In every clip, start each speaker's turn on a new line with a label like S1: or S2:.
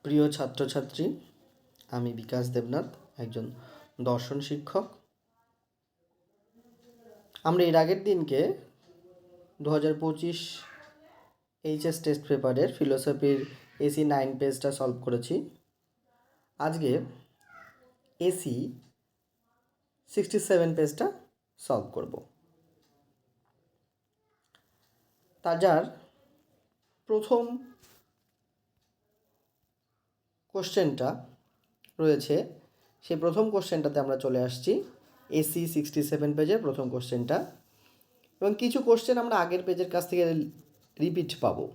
S1: প্রিয় ছাত্রছাত্রী, আমি বিকাশ দেবনাথ, একজন দর্শন শিক্ষক। আমরা এর আগের দিনকে 2025 এইচএস টেস্ট পেপারের ফিলোসফির এসি 9 পেজটা সলভ করেছি। আজকে এসি 67 পেজটা সলভ করব। যার প্রথম কোশ্চেনটা রয়েছে, সেই প্রথম কোশ্চেনটাতে আমরা চলে আসছি। এসি 67 পেজের প্রথম কোশ্চেনটা, এবং কিছু কোশ্চেন আমরা আগের পেজের কাছ থেকে রিপিট পাবো।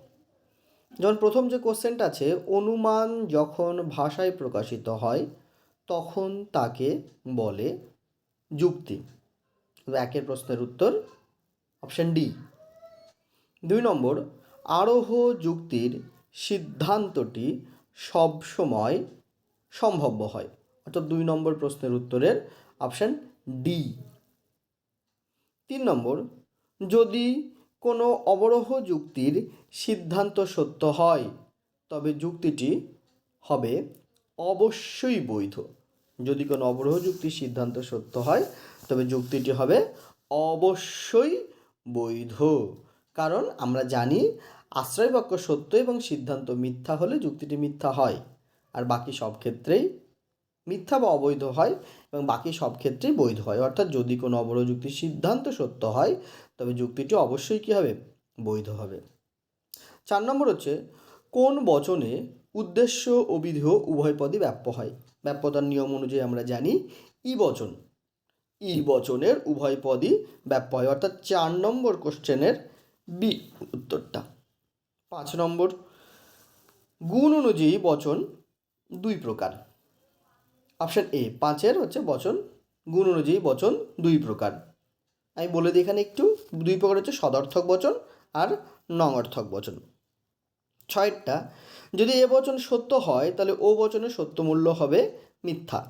S1: যেমন প্রথম যে কোশ্চেনটা আছে, অনুমান যখন ভাষায় প্রকাশিত হয় তখন তাকে বলে যুক্তি। একের প্রশ্নের উত্তর অপশন ডি। 2 নম্বর, আরোহ যুক্তির সিদ্ধান্তটি সবসময় সম্ভাব্য হয়, অর্থাৎ 2 নম্বর প্রশ্নের উত্তরের অপশন ডি। 3 নম্বর, যদি কোনো অবরোহ যুক্তির সিদ্ধান্ত সত্য হয় তবে যুক্তিটি হবে অবশ্যই বৈধ। যদি কোনো অবরোহ যুক্তির সিদ্ধান্ত সত্য হয় তবে যুক্তিটি হবে অবশ্যই বৈধ। কারণ আমরা জানি আশ্রয় বাক্য সত্য এবং সিদ্ধান্ত মিথ্যা হলে যুক্তিটি মিথ্যা হয়, আর বাকি সব ক্ষেত্রেই মিথ্যা বা অবৈধ হয়, এবং বাকি সব ক্ষেত্রেই বৈধ হয়। অর্থাৎ যদি কোনো অবরোহ যুক্তির সিদ্ধান্ত সত্য হয় তবে যুক্তিটি অবশ্যই কী হবে? বৈধ হবে। 4 নম্বর হচ্ছে, কোন বচনে উদ্দেশ্য ও বিধেয় উভয় পদই ব্যাপ্য হয়? ব্যাপ্যতার নিয়ম অনুযায়ী আমরা জানি ই বচন, ই বচনের উভয় পদই ব্যাপ্য হয়, অর্থাৎ 4 নম্বর কোশ্চেনের বি উত্তরটা। 5 নম্বর, গুণ অনুযায়ী বচন 2 প্রকার। অপশান এ, 5-এর হচ্ছে বচন, গুণ অনুযায়ী বচন 2 প্রকার। আমি বলে দিই এখানে একটু। 2 প্রকার হচ্ছে সদর্থক বচন আর নঙর্থক বচন। 6টা, যদি এ বচন সত্য হয় তাহলে ও বচনের সত্য মূল্য হবে মিথ্যা।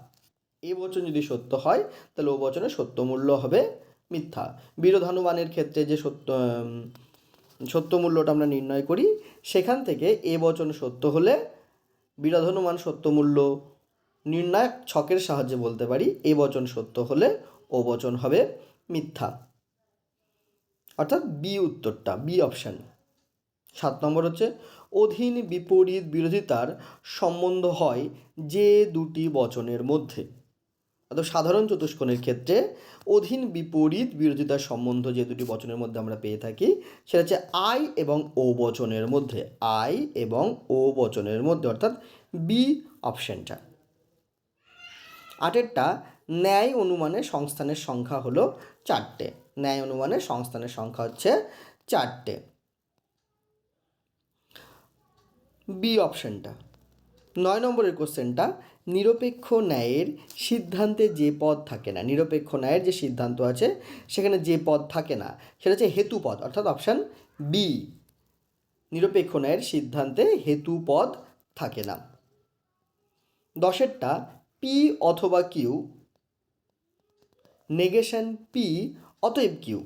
S1: এ বচন যদি সত্য হয় তাহলে ও বচনের সত্য মূল্য হবে মিথ্যা। বিরোধানুমানের ক্ষেত্রে যে সত্য মূল্যটা আমরা নির্ণয় করি, সেখান থেকে এ বচন সত্য হলে বিরোধানুমান সত্য মূল্য নির্ণায়ক ছকের সাহায্যে বলতে পারি এ বচন সত্য হলে ও বচন হবে মিথ্যা, অর্থাৎ বি উত্তরটা, বি অপশান। 7 নম্বর হচ্ছে, অধীন বিপরীত বিরোধিতার সম্বন্ধ হয় যে দুটি বচনের মধ্যে। অর্থাৎ সাধারণ চতুষ্কোণের ক্ষেত্রে অধীন বিপরীত বিরোধিতার সম্বন্ধ যে দুটি বচনের মধ্যে আমরা পেয়ে থাকি সেটা হচ্ছে আই এবং ও বচনের মধ্যে, আই এবং ও বচনের মধ্যে, অর্থাৎ বি অপশানটা। 8-এরটা, ন্যায় অনুমানের সংস্থানের সংখ্যা হলো 4টে। ন্যায় অনুমানের সংস্থানের সংখ্যা হচ্ছে 4টে, বি অপশানটা। 9 নম্বরের কোশ্চেনটা, নিরপেক্ষ ন্যায়ের সিদ্ধান্তে যে পদ থাকে না, নিরপেক্ষ ন্যায়ের যে সিদ্ধান্ত আছে সেখানে যে পদ থাকে না সেটা হচ্ছে হেতু পদ, অর্থাৎ অপশান বি। নিরপেক্ষ ন্যায়ের সিদ্ধান্তে হেতু পদ থাকে না। 10-এরটা, পি অথবা কিউ নেগেশন পি অতএব কিউ,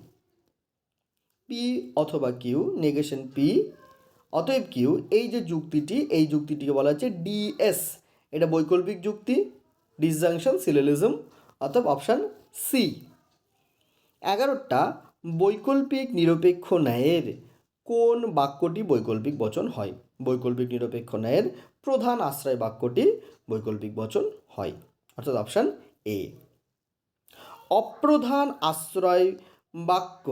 S1: পি অথবা কিউ নেগেশন পি অতএব কিউ, এই যে যুক্তিটি, এই যুক্তিটিকে বলা হচ্ছে ডিএস। এটা বৈকল্পিক যুক্তি, ডিসজাংশন সিলোজিজম, অর্থাৎ অপশান সি। 11টা, বৈকল্পিক নিরপেক্ষ ন্যায়ের কোন বাক্যটি বৈকল্পিক বচন হয়? বৈকল্পিক নিরপেক্ষ ন্যায়ের প্রধান আশ্রয় বাক্যটি বৈকল্পিক বচন হয়, অর্থাৎ অপশান এ। অপ্রধান আশ্রয় বাক্য,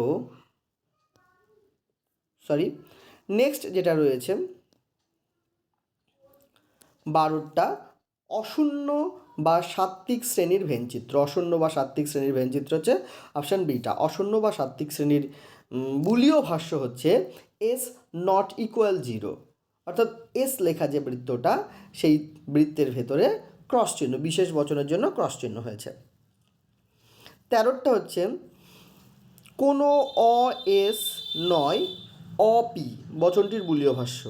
S1: নেক্সট যেটা রয়েছে 12টা, অশূন্য বা সাত্ত্বিক শ্রেণীর ভেনচিত্র। অশূন্য বা সাত্ত্বিক শ্রেণীর ভেনচিত্র হচ্ছে অপশান বিটা। অশূন্য বা সাত্ত্বিক শ্রেণীর বুলীয় ভাষ্য হচ্ছে এস নট ইকুয়াল 0, অর্থাৎ এস লেখা যে বৃত্তটা, সেই বৃত্তের ভেতরে ক্রস চিহ্ন, বিশেষ বচনের জন্য ক্রস চিহ্ন হয়েছে। 13টা হচ্ছে, কোনো অ এস নয় অপি বচনটির বুলীয় ভাষ্য।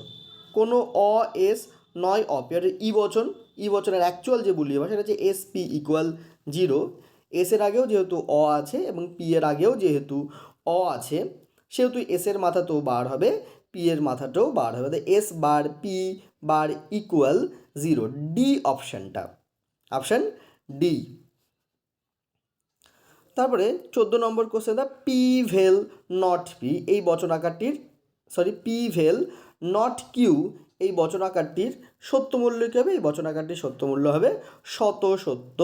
S1: কোনো অ এস নয় অপি, অর্থাৎ ই বচন, ই বচনের অ্যাকচুয়াল যে বুলীয় ভাষা সেটা হচ্ছে এস পি ইকুয়াল 0। এসের আগেও যেহেতু অ আছে এবং পি এর আগেও যেহেতু অ আছে, সেহেতু এসের মাথাতেও বার হবে, পি এর মাথাটাও বার হবে, S bar P bar equal 0, D অপশানটা, অপশান ডি। তারপরে 14 নম্বর question, P vel not P এই বচনাকারটির পি ভেল নট কিউ এই বচনাকারটির সত্য মূল্য কী হবে? এই বচনাকারটির সত্য মূল্য হবে শত সত্য।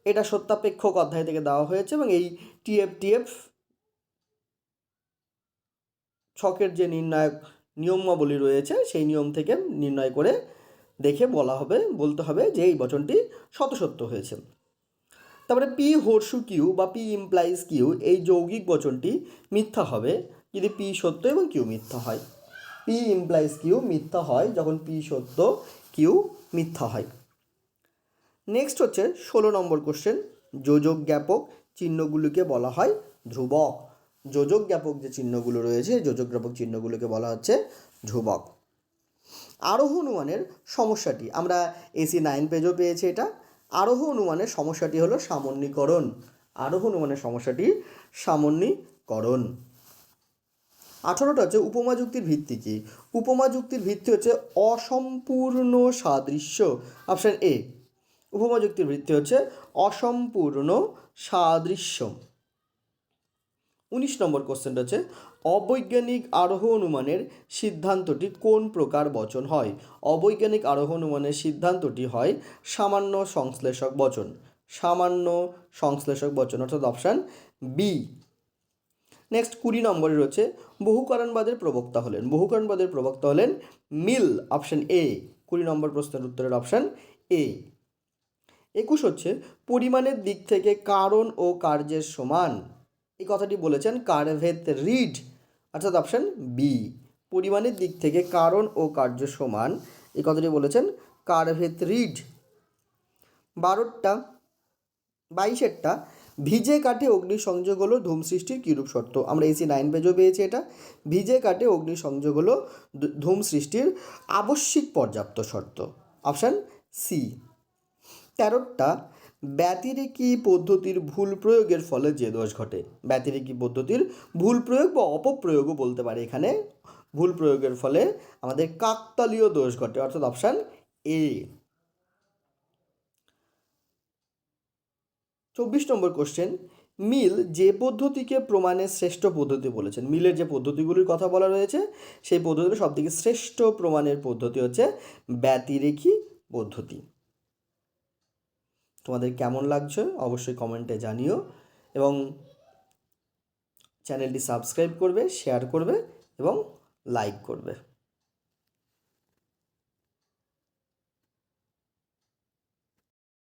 S1: এটা সত্যাপেক্ষক অধ্যায় থেকে দেওয়া হয়েছে এবং এই টিএফ ছকের যে নির্ণায়ক নিয়মাবলী রয়েছে সেই নিয়ম থেকে নির্ণয় করে দেখে বলতে হবে যে এই বচনটি শত সত্য হয়েছে। তারপরে পি হর্ষু কিউ বা পি ইমপ্লাইজ কিউ এই যৌগিক বচনটি মিথ্যা হবে যদি পি সত্য এবং কিউ মিথ্যা হয়। পি ইমপ্লাইজ কিউ মিথ্যা হয় যখন পি সত্য কিউ মিথ্যা হয়। নেক্সট হচ্ছে 16 নম্বর কোশ্চেন, যোজক জ্ঞাপক চিহ্নগুলিকে বলা হয় ধ্রুবক। যোজক জ্ঞাপক যে চিহ্নগুলো রয়েছে যোজক জ্ঞাপক চিহ্নগুলোকে বলা হচ্ছে ধ্রুবক। আরোহ অনুমানের সমস্যাটি আমরা এসি 9 পেজও পেয়েছি। এটা আরোহ অনুমানের সমস্যাটি হলো সামান্যীকরণ। আরোহ অনুমানের সমস্যাটি সামান্যীকরণ। 18টা হচ্ছে উপমা যুক্তির ভিত্তি কী? উপমা যুক্তির ভিত্তি হচ্ছে অসম্পূর্ণ সাদৃশ্য, অপশান এ। উপমা যুক্তির ভিত্তি হচ্ছে অসম্পূর্ণ সাদৃশ্য। 19 নম্বর কোশ্চেনটা হচ্ছে অবৈজ্ঞানিক আরোহ অনুমানের সিদ্ধান্তটি কোন প্রকার বচন হয়? অবৈজ্ঞানিক আরোহ অনুমানের সিদ্ধান্তটি হয় সামান্য সংশ্লেষক বচন। সামান্য সংশ্লেষক বচন অর্থাৎ অপশান বি। নেক্সট 20 নম্বরে রয়েছে বহুকারণবাদের প্রবক্তা হলেন। বহুকারণবাদের প্রবক্তা হলেন মিল, অপশান এ। 20 নম্বর প্রশ্নের উত্তরের অপশান এ। 21 হচ্ছে পরিমাণের দিক থেকে কারণ ও কার্যের সমান এই কথাটি বলেছেন কারভেত রিড, অর্থাৎ অপশান বি। পরিমাণের দিক থেকে কারণ ও কার্য সমান এই কথাটি বলেছেন কারভেত রিড। 22টা ভিজে কাঠে অগ্নিসংযোগ হলো ধূম সৃষ্টির কীরূপ শর্ত? আমরা এসি 9 পেজও পেয়েছি এটা। ভিজে কাঠে অগ্নিসংযোগ হলো ধূম সৃষ্টির আবশ্যিক পর্যাপ্ত শর্ত, অপশান সি। 13টা ব্যতিরেকি পদ্ধতির ভুল প্রয়োগের ফলে যে দোষ ঘটে। ব্যতিরেকি পদ্ধতির ভুল প্রয়োগ বা অপপ্রয়োগও বলতে পারে। এখানে ভুল প্রয়োগের ফলে আমাদের কাকতালীয় দোষ ঘটে, অর্থাৎ অপশান এ। 24 নম্বর কোশ্চেন, মিল যে পদ্ধতিকে প্রমাণের শ্রেষ্ঠ পদ্ধতি বলেছেন। মিলের যে পদ্ধতিগুলির কথা বলা রয়েছে সেই পদ্ধতির সবথেকে শ্রেষ্ঠ প্রমাণের পদ্ধতি হচ্ছে ব্যতিরেকি পদ্ধতি। তোমাদের কেমন লাগছে অবশ্যই কমেন্টে জানিও এবং চ্যানেলটি সাবস্ক্রাইব করবে, শেয়ার করবে এবং লাইক করবে।